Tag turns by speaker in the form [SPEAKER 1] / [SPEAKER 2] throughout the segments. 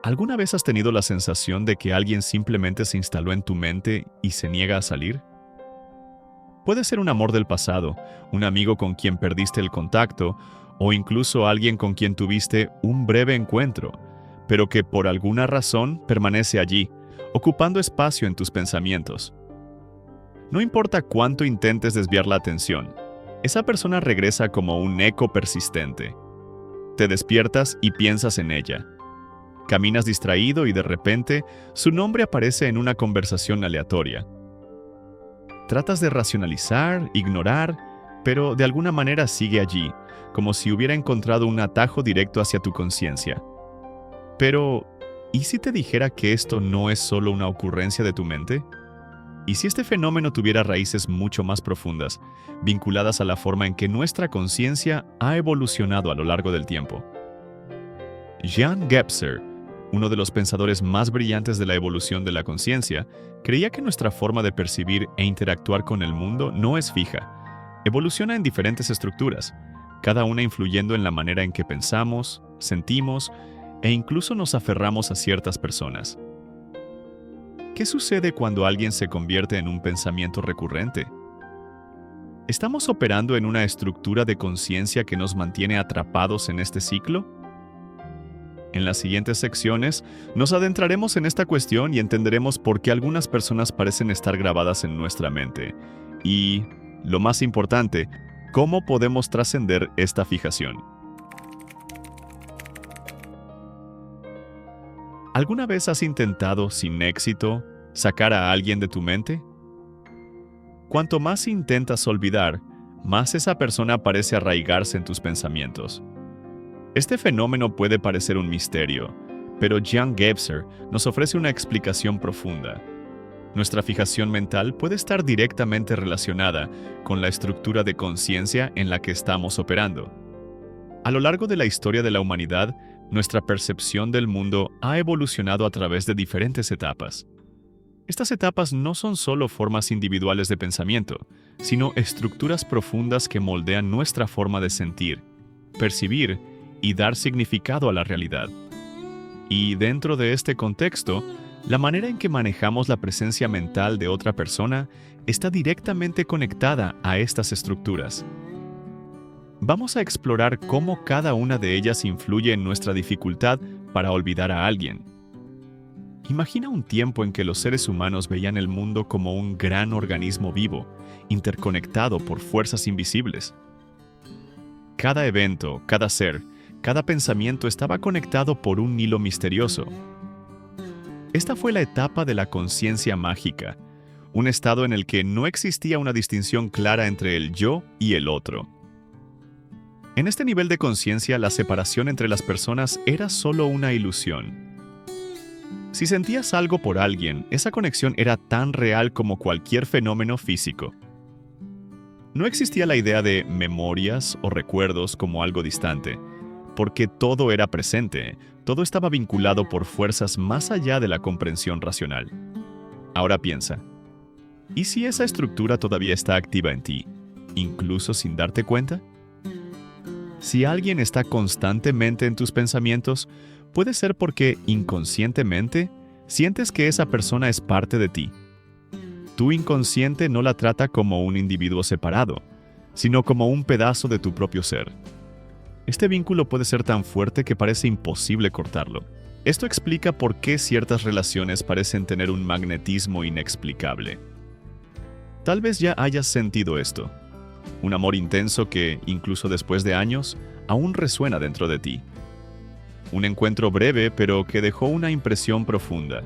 [SPEAKER 1] ¿Alguna vez has tenido la sensación de que alguien simplemente se instaló en tu mente y se niega a salir? Puede ser un amor del pasado, un amigo con quien perdiste el contacto, o incluso alguien con quien tuviste un breve encuentro, pero que por alguna razón permanece allí, ocupando espacio en tus pensamientos. No importa cuánto intentes desviar la atención, esa persona regresa como un eco persistente. Te despiertas y piensas en ella. Caminas distraído y de repente su nombre aparece en una conversación aleatoria. Tratas de racionalizar, ignorar, pero de alguna manera sigue allí, como si hubiera encontrado un atajo directo hacia tu conciencia. Pero, ¿y si te dijera que esto no es solo una ocurrencia de tu mente? ¿Y si este fenómeno tuviera raíces mucho más profundas, vinculadas a la forma en que nuestra conciencia ha evolucionado a lo largo del tiempo? Jean Gebser, uno de los pensadores más brillantes de la evolución de la conciencia, creía que nuestra forma de percibir e interactuar con el mundo no es fija. Evoluciona en diferentes estructuras, cada una influyendo en la manera en que pensamos, sentimos e incluso nos aferramos a ciertas personas. ¿Qué sucede cuando alguien se convierte en un pensamiento recurrente? ¿Estamos operando en una estructura de conciencia que nos mantiene atrapados en este ciclo? En las siguientes secciones, nos adentraremos en esta cuestión y entenderemos por qué algunas personas parecen estar grabadas en nuestra mente. Y, lo más importante, cómo podemos trascender esta fijación. ¿Alguna vez has intentado, sin éxito, sacar a alguien de tu mente? Cuanto más intentas olvidar, más esa persona parece arraigarse en tus pensamientos. Este fenómeno puede parecer un misterio, pero Jean Gebser nos ofrece una explicación profunda. Nuestra fijación mental puede estar directamente relacionada con la estructura de conciencia en la que estamos operando. A lo largo de la historia de la humanidad, nuestra percepción del mundo ha evolucionado a través de diferentes etapas. Estas etapas no son solo formas individuales de pensamiento, sino estructuras profundas que moldean nuestra forma de sentir, percibir y dar significado a la realidad. Y dentro de este contexto, la manera en que manejamos la presencia mental de otra persona está directamente conectada a estas estructuras. Vamos a explorar cómo cada una de ellas influye en nuestra dificultad para olvidar a alguien. Imagina un tiempo en que los seres humanos veían el mundo como un gran organismo vivo, interconectado por fuerzas invisibles. Cada evento, cada ser, cada pensamiento estaba conectado por un hilo misterioso. Esta fue la etapa de la conciencia mágica, un estado en el que no existía una distinción clara entre el yo y el otro. En este nivel de conciencia, la separación entre las personas era solo una ilusión. Si sentías algo por alguien, esa conexión era tan real como cualquier fenómeno físico. No existía la idea de memorias o recuerdos como algo distante, porque todo era presente, todo estaba vinculado por fuerzas más allá de la comprensión racional. Ahora piensa, ¿y si esa estructura todavía está activa en ti, incluso sin darte cuenta? Si alguien está constantemente en tus pensamientos, puede ser porque inconscientemente sientes que esa persona es parte de ti. Tu inconsciente no la trata como un individuo separado, sino como un pedazo de tu propio ser. Este vínculo puede ser tan fuerte que parece imposible cortarlo. Esto explica por qué ciertas relaciones parecen tener un magnetismo inexplicable. Tal vez ya hayas sentido esto. Un amor intenso que, incluso después de años, aún resuena dentro de ti. Un encuentro breve pero que dejó una impresión profunda.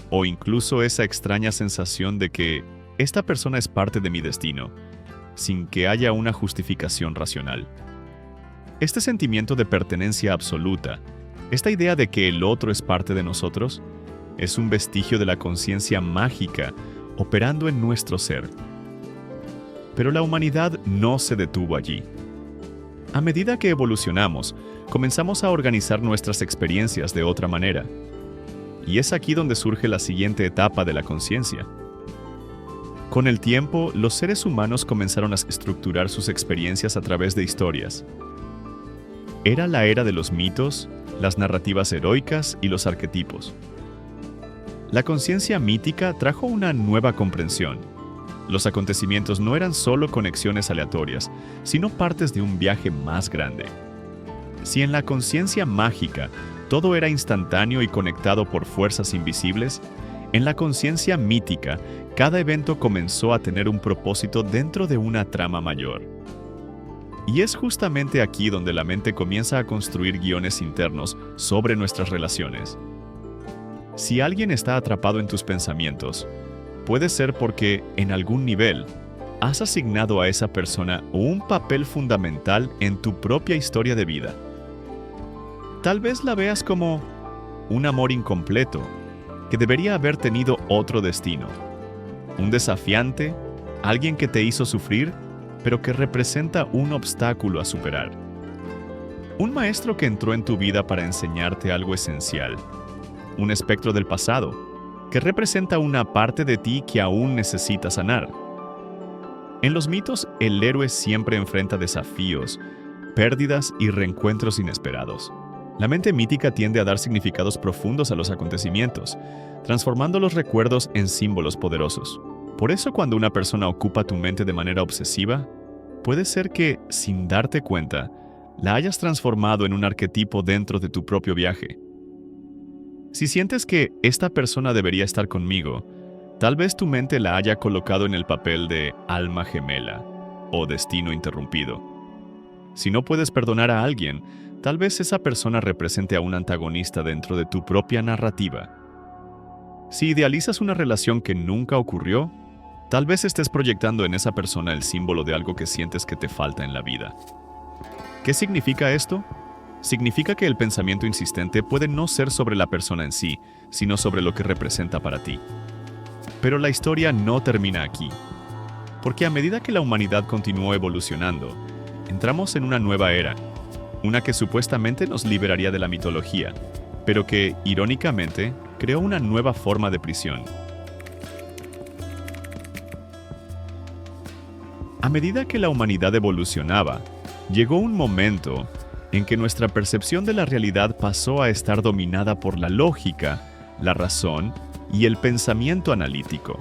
[SPEAKER 1] O incluso esa extraña sensación de que esta persona es parte de mi destino, sin que haya una justificación racional. Este sentimiento de pertenencia absoluta, esta idea de que el otro es parte de nosotros, es un vestigio de la conciencia mágica operando en nuestro ser. Pero la humanidad no se detuvo allí. A medida que evolucionamos, comenzamos a organizar nuestras experiencias de otra manera. Y es aquí donde surge la siguiente etapa de la conciencia. Con el tiempo, los seres humanos comenzaron a estructurar sus experiencias a través de historias. Era la era de los mitos, las narrativas heroicas y los arquetipos. La conciencia mítica trajo una nueva comprensión. Los acontecimientos no eran solo conexiones aleatorias, sino partes de un viaje más grande. Si en la conciencia mágica todo era instantáneo y conectado por fuerzas invisibles, en la conciencia mítica cada evento comenzó a tener un propósito dentro de una trama mayor. Y es justamente aquí donde la mente comienza a construir guiones internos sobre nuestras relaciones. Si alguien está atrapado en tus pensamientos, puede ser porque, en algún nivel, has asignado a esa persona un papel fundamental en tu propia historia de vida. Tal vez la veas como un amor incompleto, que debería haber tenido otro destino. Un desafiante, alguien que te hizo sufrir, pero que representa un obstáculo a superar. Un maestro que entró en tu vida para enseñarte algo esencial. Un espectro del pasado, que representa una parte de ti que aún necesita sanar. En los mitos, el héroe siempre enfrenta desafíos, pérdidas y reencuentros inesperados. La mente mítica tiende a dar significados profundos a los acontecimientos, transformando los recuerdos en símbolos poderosos. Por eso, cuando una persona ocupa tu mente de manera obsesiva, puede ser que, sin darte cuenta, la hayas transformado en un arquetipo dentro de tu propio viaje. Si sientes que esta persona debería estar conmigo, tal vez tu mente la haya colocado en el papel de alma gemela o destino interrumpido. Si no puedes perdonar a alguien, tal vez esa persona represente a un antagonista dentro de tu propia narrativa. Si idealizas una relación que nunca ocurrió, tal vez estés proyectando en esa persona el símbolo de algo que sientes que te falta en la vida. ¿Qué significa esto? Significa que el pensamiento insistente puede no ser sobre la persona en sí, sino sobre lo que representa para ti. Pero la historia no termina aquí, porque a medida que la humanidad continuó evolucionando, entramos en una nueva era, una que supuestamente nos liberaría de la mitología, pero que, irónicamente, creó una nueva forma de prisión. A medida que la humanidad evolucionaba, llegó un momento en que nuestra percepción de la realidad pasó a estar dominada por la lógica, la razón y el pensamiento analítico.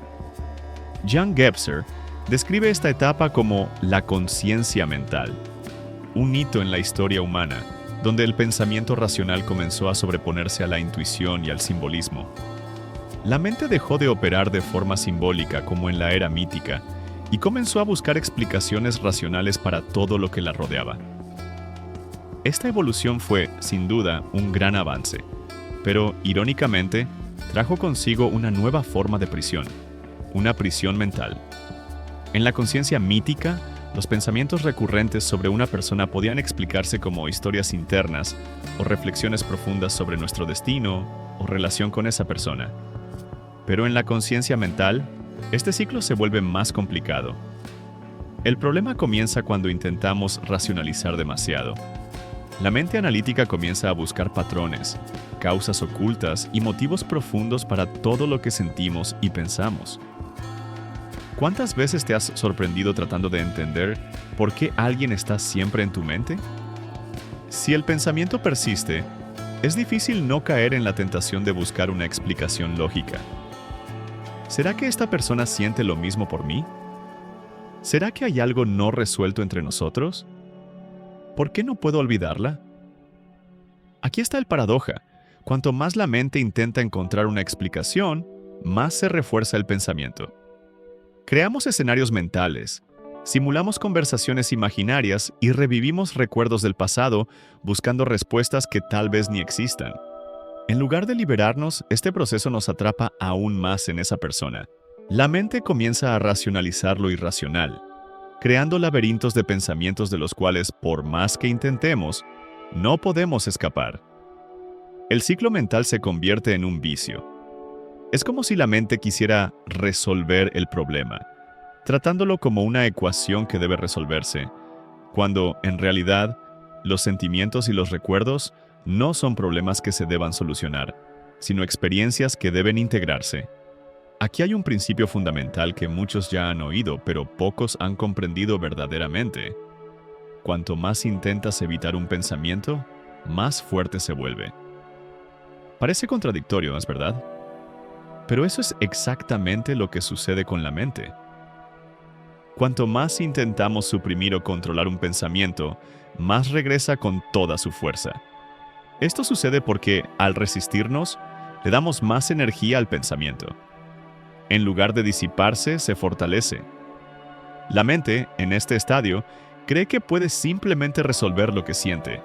[SPEAKER 1] Jan Gebser describe esta etapa como la conciencia mental, un hito en la historia humana, donde el pensamiento racional comenzó a sobreponerse a la intuición y al simbolismo. La mente dejó de operar de forma simbólica como en la era mítica y comenzó a buscar explicaciones racionales para todo lo que la rodeaba. Esta evolución fue, sin duda, un gran avance, pero, irónicamente, trajo consigo una nueva forma de prisión, una prisión mental. En la conciencia mítica, los pensamientos recurrentes sobre una persona podían explicarse como historias internas o reflexiones profundas sobre nuestro destino o relación con esa persona. Pero en la conciencia mental, este ciclo se vuelve más complicado. El problema comienza cuando intentamos racionalizar demasiado. La mente analítica comienza a buscar patrones, causas ocultas y motivos profundos para todo lo que sentimos y pensamos. ¿Cuántas veces te has sorprendido tratando de entender por qué alguien está siempre en tu mente? Si el pensamiento persiste, es difícil no caer en la tentación de buscar una explicación lógica. ¿Será que esta persona siente lo mismo por mí? ¿Será que hay algo no resuelto entre nosotros? ¿Por qué no puedo olvidarla? Aquí está el paradoja. Cuanto más la mente intenta encontrar una explicación, más se refuerza el pensamiento. Creamos escenarios mentales, simulamos conversaciones imaginarias y revivimos recuerdos del pasado buscando respuestas que tal vez ni existan. En lugar de liberarnos, este proceso nos atrapa aún más en esa persona. La mente comienza a racionalizar lo irracional, creando laberintos de pensamientos de los cuales, por más que intentemos, no podemos escapar. El ciclo mental se convierte en un vicio. Es como si la mente quisiera resolver el problema, tratándolo como una ecuación que debe resolverse, cuando, en realidad, los sentimientos y los recuerdos no son problemas que se deban solucionar, sino experiencias que deben integrarse. Aquí hay un principio fundamental que muchos ya han oído, pero pocos han comprendido verdaderamente. cuanto más intentas evitar un pensamiento, más fuerte se vuelve. Parece contradictorio, ¿no es verdad? Pero eso es exactamente lo que sucede con la mente. Cuanto más intentamos suprimir o controlar un pensamiento, más regresa con toda su fuerza. Esto sucede porque, al resistirnos, le damos más energía al pensamiento. En lugar de disiparse, se fortalece. La mente, en este estadio, cree que puede simplemente resolver lo que siente,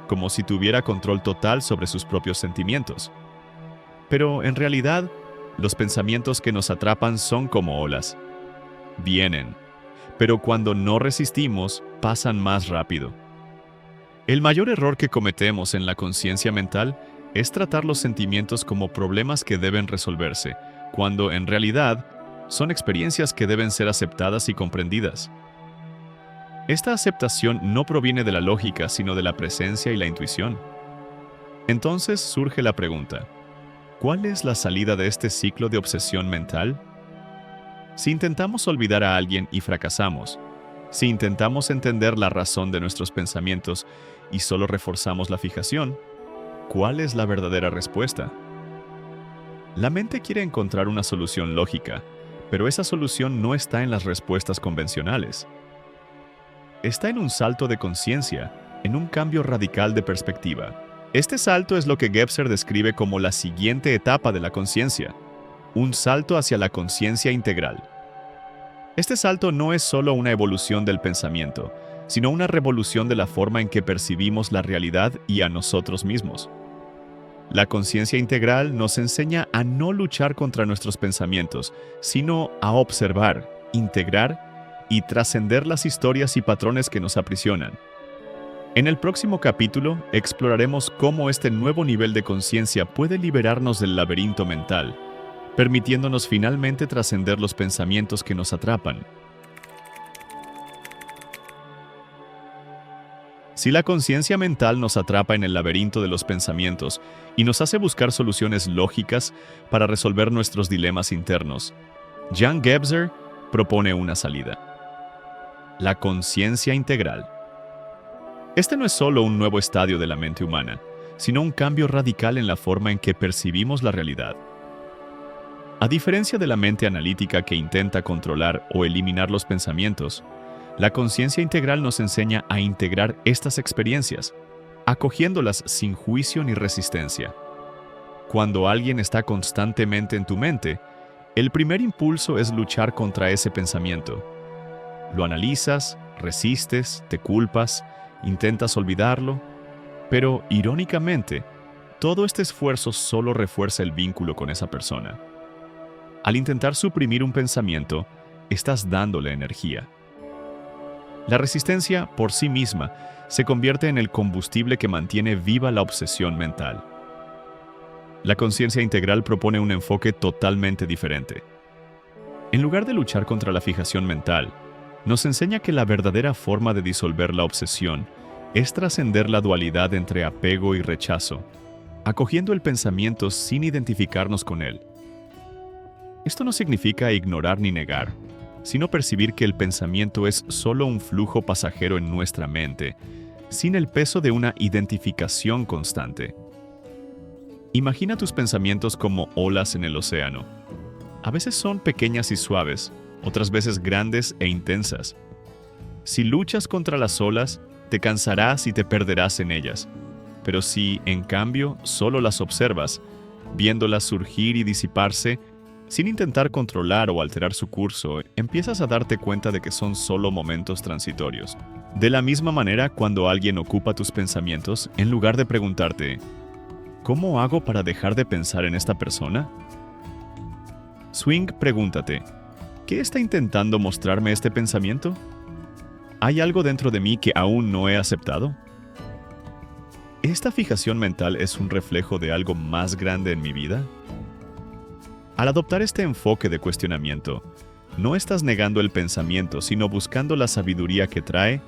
[SPEAKER 1] como si tuviera control total sobre sus propios sentimientos. Pero, en realidad, los pensamientos que nos atrapan son como olas. Vienen, pero cuando no resistimos, pasan más rápido. El mayor error que cometemos en la conciencia mental es tratar los sentimientos como problemas que deben resolverse, cuando en realidad son experiencias que deben ser aceptadas y comprendidas. Esta aceptación no proviene de la lógica, sino de la presencia y la intuición. Entonces surge la pregunta: ¿cuál es la salida de este ciclo de obsesión mental? Si intentamos olvidar a alguien y fracasamos, si intentamos entender la razón de nuestros pensamientos y solo reforzamos la fijación, ¿cuál es la verdadera respuesta? La mente quiere encontrar una solución lógica, pero esa solución no está en las respuestas convencionales. Está en un salto de conciencia, en un cambio radical de perspectiva. Este salto es lo que Gebser describe como la siguiente etapa de la conciencia, un salto hacia la conciencia integral. Este salto no es solo una evolución del pensamiento, sino una revolución de la forma en que percibimos la realidad y a nosotros mismos. La conciencia integral nos enseña a no luchar contra nuestros pensamientos, sino a observar, integrar y trascender las historias y patrones que nos aprisionan. En el próximo capítulo exploraremos cómo este nuevo nivel de conciencia puede liberarnos del laberinto mental, permitiéndonos finalmente trascender los pensamientos que nos atrapan. Si la conciencia mental nos atrapa en el laberinto de los pensamientos y nos hace buscar soluciones lógicas para resolver nuestros dilemas internos, Jan Gebser propone una salida: la conciencia integral. Este no es solo un nuevo estadio de la mente humana, sino un cambio radical en la forma en que percibimos la realidad. A diferencia de la mente analítica que intenta controlar o eliminar los pensamientos, la conciencia integral nos enseña a integrar estas experiencias, acogiéndolas sin juicio ni resistencia. Cuando alguien está constantemente en tu mente, el primer impulso es luchar contra ese pensamiento. Lo analizas, resistes, te culpas, intentas olvidarlo, pero, irónicamente, todo este esfuerzo solo refuerza el vínculo con esa persona. Al intentar suprimir un pensamiento, estás dándole energía. La resistencia, por sí misma, se convierte en el combustible que mantiene viva la obsesión mental. La conciencia integral propone un enfoque totalmente diferente. En lugar de luchar contra la fijación mental, nos enseña que la verdadera forma de disolver la obsesión es trascender la dualidad entre apego y rechazo, acogiendo el pensamiento sin identificarnos con él. Esto no significa ignorar ni negar, sino percibir que el pensamiento es solo un flujo pasajero en nuestra mente, sin el peso de una identificación constante. Imagina tus pensamientos como olas en el océano. A veces son pequeñas y suaves, otras veces grandes e intensas. Si luchas contra las olas, te cansarás y te perderás en ellas. Pero si, en cambio, solo las observas, viéndolas surgir y disiparse, sin intentar controlar o alterar su curso, empiezas a darte cuenta de que son solo momentos transitorios. De la misma manera, cuando alguien ocupa tus pensamientos, en lugar de preguntarte, ¿cómo hago para dejar de pensar en esta persona? Swing, pregúntate, ¿qué está intentando mostrarme este pensamiento? ¿Hay algo dentro de mí que aún no he aceptado? ¿Esta fijación mental es un reflejo de algo más grande en mi vida? Al adoptar este enfoque de cuestionamiento, no estás negando el pensamiento, sino buscando la sabiduría que trae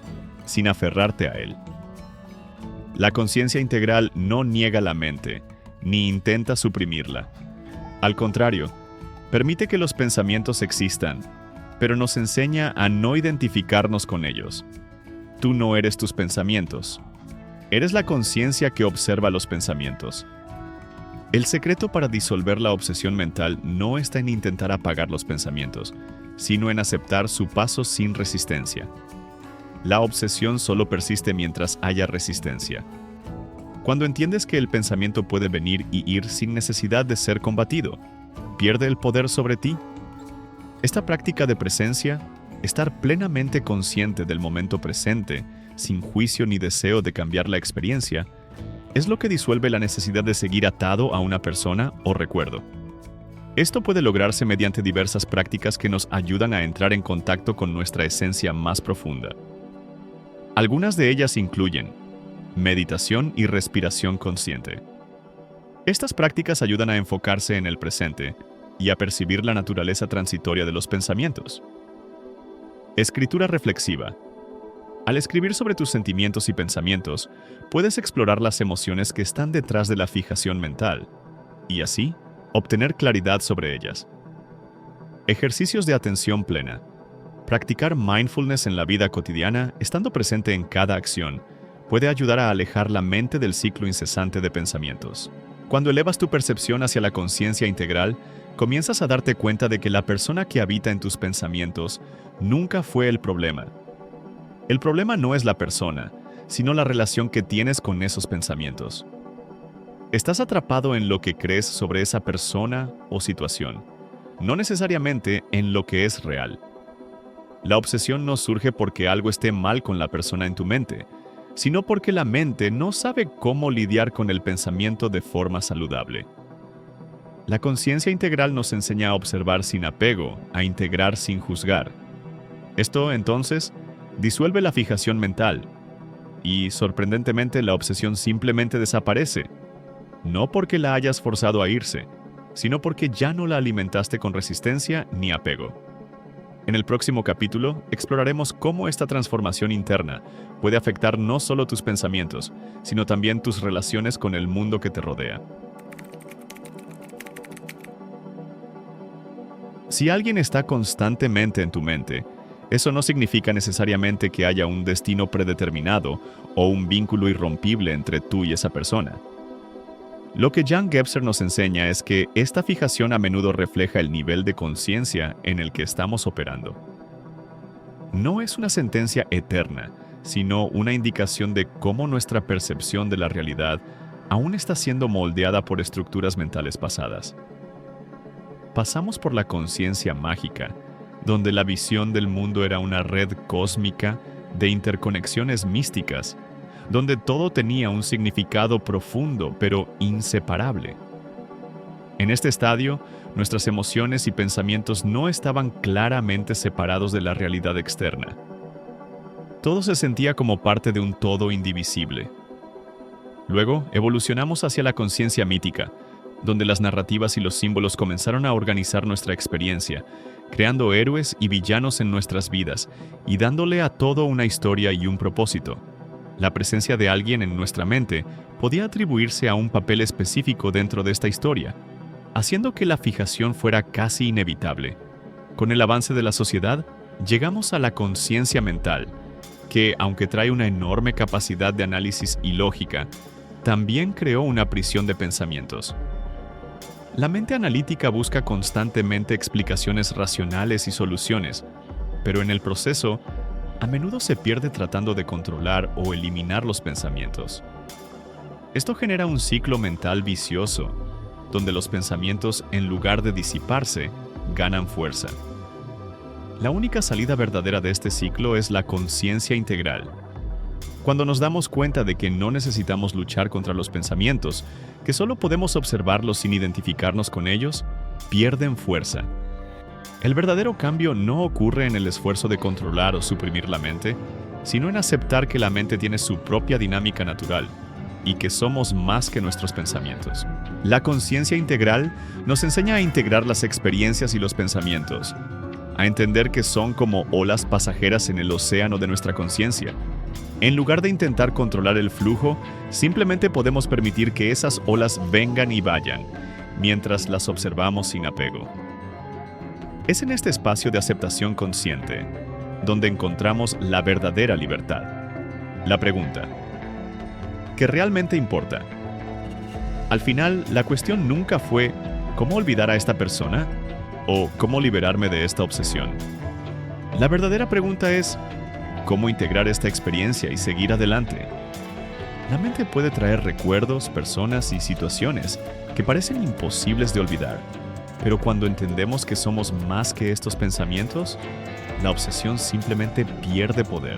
[SPEAKER 1] sin aferrarte a él. La conciencia integral no niega la mente, ni intenta suprimirla. Al contrario, permite que los pensamientos existan, pero nos enseña a no identificarnos con ellos. Tú no eres tus pensamientos. Eres la conciencia que observa los pensamientos. El secreto para disolver la obsesión mental no está en intentar apagar los pensamientos, sino en aceptar su paso sin resistencia. La obsesión solo persiste mientras haya resistencia. Cuando entiendes que el pensamiento puede venir y ir sin necesidad de ser combatido, ¿pierde el poder sobre ti? Esta práctica de presencia, estar plenamente consciente del momento presente, sin juicio ni deseo de cambiar la experiencia, es lo que disuelve la necesidad de seguir atado a una persona o recuerdo. Esto puede lograrse mediante diversas prácticas que nos ayudan a entrar en contacto con nuestra esencia más profunda. Algunas de ellas incluyen meditación y respiración consciente. Estas prácticas ayudan a enfocarse en el presente y a percibir la naturaleza transitoria de los pensamientos. Escritura reflexiva. Al escribir sobre tus sentimientos y pensamientos, puedes explorar las emociones que están detrás de la fijación mental y así obtener claridad sobre ellas. Ejercicios de atención plena. Practicar mindfulness en la vida cotidiana, estando presente en cada acción, puede ayudar a alejar la mente del ciclo incesante de pensamientos. Cuando elevas tu percepción hacia la conciencia integral, comienzas a darte cuenta de que la persona que habita en tus pensamientos nunca fue el problema. El problema no es la persona, sino la relación que tienes con esos pensamientos. Estás atrapado en lo que crees sobre esa persona o situación, no necesariamente en lo que es real. La obsesión no surge porque algo esté mal con la persona en tu mente, sino porque la mente no sabe cómo lidiar con el pensamiento de forma saludable. La conciencia integral nos enseña a observar sin apego, a integrar sin juzgar. Esto, entonces, disuelve la fijación mental y, sorprendentemente, la obsesión simplemente desaparece, no porque la hayas forzado a irse, sino porque ya no la alimentaste con resistencia ni apego. En el próximo capítulo, exploraremos cómo esta transformación interna puede afectar no solo tus pensamientos, sino también tus relaciones con el mundo que te rodea. Si alguien está constantemente en tu mente, eso no significa necesariamente que haya un destino predeterminado o un vínculo irrompible entre tú y esa persona. Lo que Jan Gebser nos enseña es que esta fijación a menudo refleja el nivel de conciencia en el que estamos operando. No es una sentencia eterna, sino una indicación de cómo nuestra percepción de la realidad aún está siendo moldeada por estructuras mentales pasadas. Pasamos por la conciencia mágica, donde la visión del mundo era una red cósmica de interconexiones místicas, donde todo tenía un significado profundo pero inseparable. En este estadio, nuestras emociones y pensamientos no estaban claramente separados de la realidad externa. Todo se sentía como parte de un todo indivisible. Luego, evolucionamos hacia la conciencia mítica, donde las narrativas y los símbolos comenzaron a organizar nuestra experiencia, creando héroes y villanos en nuestras vidas y dándole a todo una historia y un propósito. La presencia de alguien en nuestra mente podía atribuirse a un papel específico dentro de esta historia, haciendo que la fijación fuera casi inevitable. Con el avance de la sociedad, llegamos a la conciencia mental, que, aunque trae una enorme capacidad de análisis y lógica, también creó una prisión de pensamientos. La mente analítica busca constantemente explicaciones racionales y soluciones, pero en el proceso, a menudo se pierde tratando de controlar o eliminar los pensamientos. Esto genera un ciclo mental vicioso, donde los pensamientos, en lugar de disiparse, ganan fuerza. La única salida verdadera de este ciclo es la conciencia integral. Cuando nos damos cuenta de que no necesitamos luchar contra los pensamientos, que solo podemos observarlos sin identificarnos con ellos, pierden fuerza. El verdadero cambio no ocurre en el esfuerzo de controlar o suprimir la mente, sino en aceptar que la mente tiene su propia dinámica natural y que somos más que nuestros pensamientos. La conciencia integral nos enseña a integrar las experiencias y los pensamientos, a entender que son como olas pasajeras en el océano de nuestra conciencia. En lugar de intentar controlar el flujo, simplemente podemos permitir que esas olas vengan y vayan, mientras las observamos sin apego. Es en este espacio de aceptación consciente donde encontramos la verdadera libertad. La pregunta: ¿qué realmente importa? Al final, la cuestión nunca fue ¿cómo olvidar a esta persona? ¿O cómo liberarme de esta obsesión? La verdadera pregunta es ¿cómo integrar esta experiencia y seguir adelante? La mente puede traer recuerdos, personas y situaciones que parecen imposibles de olvidar, pero cuando entendemos que somos más que estos pensamientos, la obsesión simplemente pierde poder.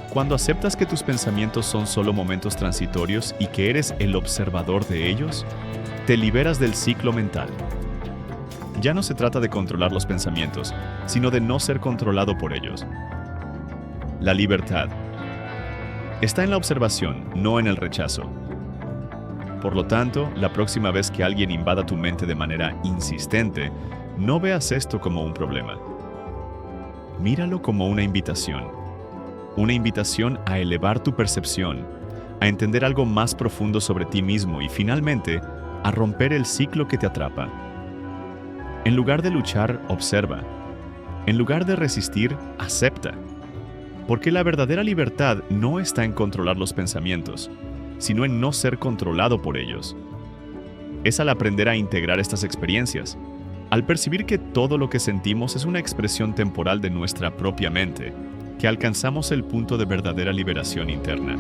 [SPEAKER 1] Cuando aceptas que tus pensamientos son solo momentos transitorios y que eres el observador de ellos, te liberas del ciclo mental. Ya no se trata de controlar los pensamientos, sino de no ser controlado por ellos. La libertad está en la observación, no en el rechazo. Por lo tanto, la próxima vez que alguien invada tu mente de manera insistente, no veas esto como un problema. Míralo como una invitación a elevar tu percepción, a entender algo más profundo sobre ti mismo y finalmente a romper el ciclo que te atrapa. En lugar de luchar, observa. En lugar de resistir, acepta. Porque la verdadera libertad no está en controlar los pensamientos, sino en no ser controlado por ellos. Es al aprender a integrar estas experiencias, al percibir que todo lo que sentimos es una expresión temporal de nuestra propia mente, que alcanzamos el punto de verdadera liberación interna.